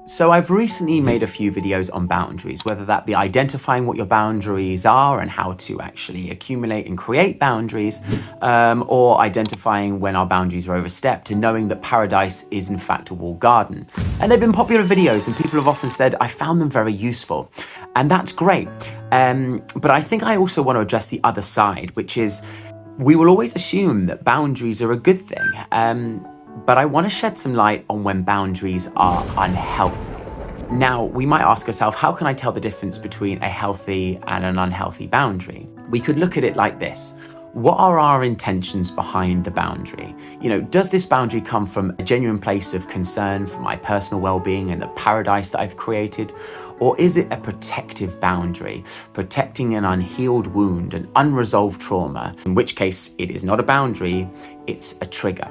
So I've recently made a few videos on boundaries, whether that be identifying what your boundaries are and how to actually accumulate and create boundaries, or identifying when our boundaries are overstepped and knowing that paradise is in fact a walled garden. And they've been popular videos and people have often said, I found them very useful. And that's great. But I think I also want to address the other side, which is we will always assume that boundaries are a good thing. But I want to shed some light on when boundaries are unhealthy. Now, we might ask ourselves, how can I tell the difference between a healthy and an unhealthy boundary? We could look at it like this. What are our intentions behind the boundary? Does this boundary come from a genuine place of concern for my personal well-being and the paradise that I've created? Or is it a protective boundary, protecting an unhealed wound, an unresolved trauma, in which case it is not a boundary, it's a trigger.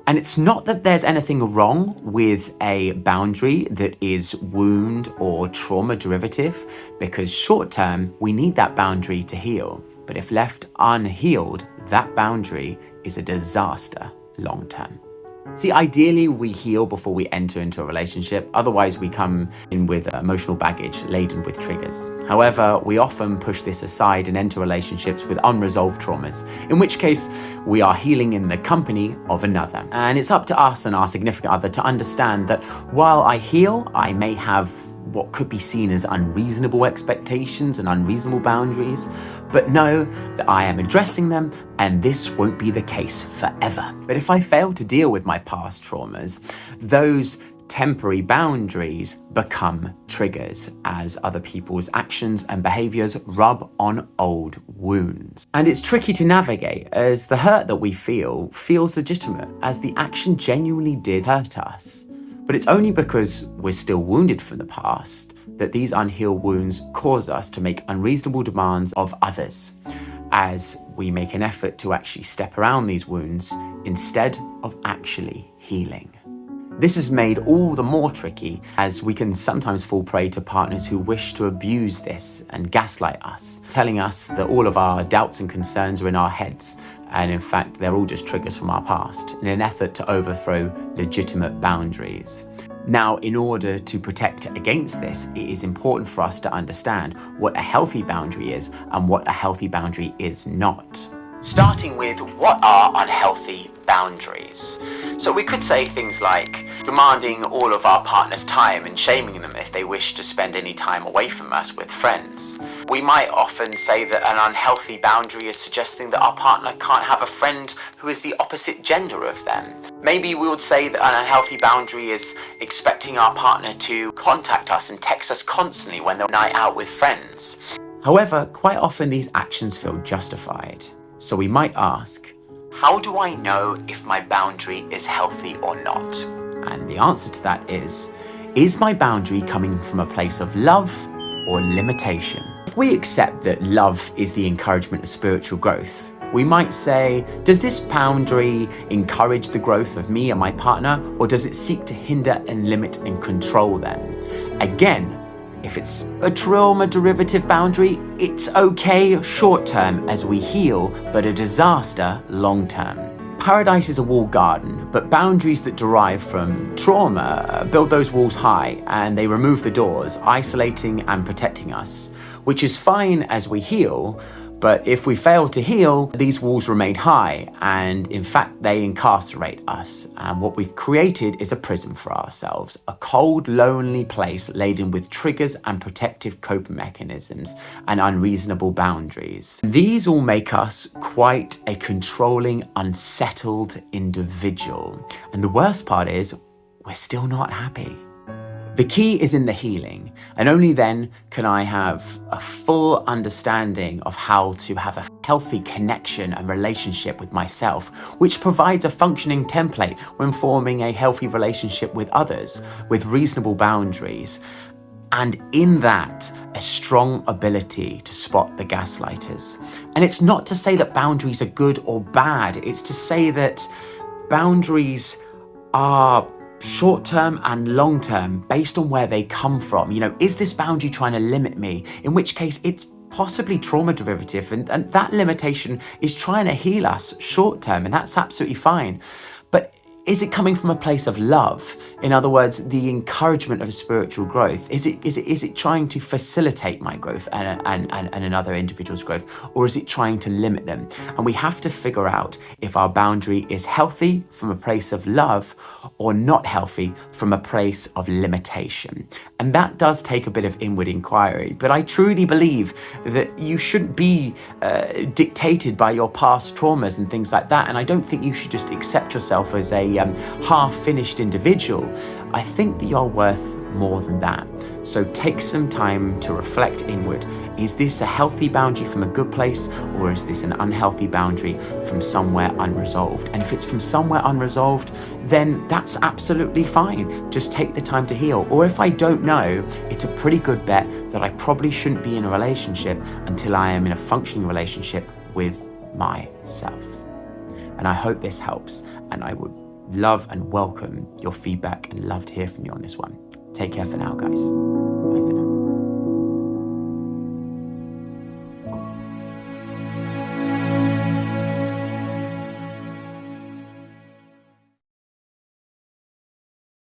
And it's not that there's anything wrong with a boundary that is wound or trauma derivative, because short term, we need that boundary to heal. But if left unhealed, that boundary is a disaster long term. See, ideally, we heal before we enter into a relationship. Otherwise, we come in with emotional baggage laden with triggers. However, we often push this aside and enter relationships with unresolved traumas, in which case we are healing in the company of another. And it's up to us and our significant other to understand that while I heal, I may have what could be seen as unreasonable expectations and unreasonable boundaries, but know that I am addressing them and this won't be the case forever. But if I fail to deal with my past traumas, those temporary boundaries become triggers as other people's actions and behaviors rub on old wounds. And it's tricky to navigate as the hurt that we feel feels legitimate as the action genuinely did hurt us. But it's only because we're still wounded from the past that these unhealed wounds cause us to make unreasonable demands of others, as we make an effort to actually step around these wounds instead of actually healing. This is made all the more tricky as we can sometimes fall prey to partners who wish to abuse this and gaslight us, telling us that all of our doubts and concerns are in our heads, and in fact they're all just triggers from our past in an effort to overthrow legitimate boundaries. Now, in order to protect against this, it is important for us to understand what a healthy boundary is and what a healthy boundary is not. Starting with what are unhealthy boundaries. So we could say things like demanding all of our partner's time and shaming them if they wish to spend any time away from us with friends. We might often say that an unhealthy boundary is suggesting that our partner can't have a friend who is the opposite gender of them. Maybe we would say that an unhealthy boundary is expecting our partner to contact us and text us constantly when they're night out with friends. However, quite often these actions feel justified. So we might ask, how do I know if my boundary is healthy or not? And the answer to that is my boundary coming from a place of love or limitation? If we accept that love is the encouragement of spiritual growth, we might say, does this boundary encourage the growth of me and my partner, or does it seek to hinder and limit and control them? Again, if it's a trauma derivative boundary, it's okay short term as we heal, but a disaster long term. Paradise is a walled garden, but boundaries that derive from trauma build those walls high and they remove the doors, isolating and protecting us, which is fine as we heal. But if we fail to heal, these walls remain high and in fact they incarcerate us. And what we've created is a prison for ourselves, a cold, lonely place laden with triggers and protective coping mechanisms and unreasonable boundaries. These all make us quite a controlling, unsettled individual. And the worst part is, we're still not happy. The key is in the healing, and only then can I have a full understanding of how to have a healthy connection and relationship with myself, which provides a functioning template when forming a healthy relationship with others, with reasonable boundaries. And in that, a strong ability to spot the gaslighters. And it's not to say that boundaries are good or bad, it's to say that boundaries are short-term and long-term based on where they come from. Is this boundary trying to limit me? In which case it's possibly trauma derivative and that limitation is trying to heal us short-term, and that's absolutely fine. But Is it coming from a place of love? In other words, the encouragement of spiritual growth. Is it trying to facilitate my growth and another individual's growth, or is it trying to limit them? And we have to figure out if our boundary is healthy from a place of love or not healthy from a place of limitation. And that does take a bit of inward inquiry, but I truly believe that you shouldn't be dictated by your past traumas and things like that. And I don't think you should just accept yourself as a half-finished individual. I think that you're worth more than that. So take some time to reflect inward. Is this a healthy boundary from a good place, or is this an unhealthy boundary from somewhere unresolved? And if it's from somewhere unresolved, then that's absolutely fine. Just take the time to heal. Or if I don't know, it's a pretty good bet that I probably shouldn't be in a relationship until I am in a functioning relationship with myself. And I hope this helps, and I would love and welcome your feedback and love to hear from you on this one. Take care for now, guys. Bye for now.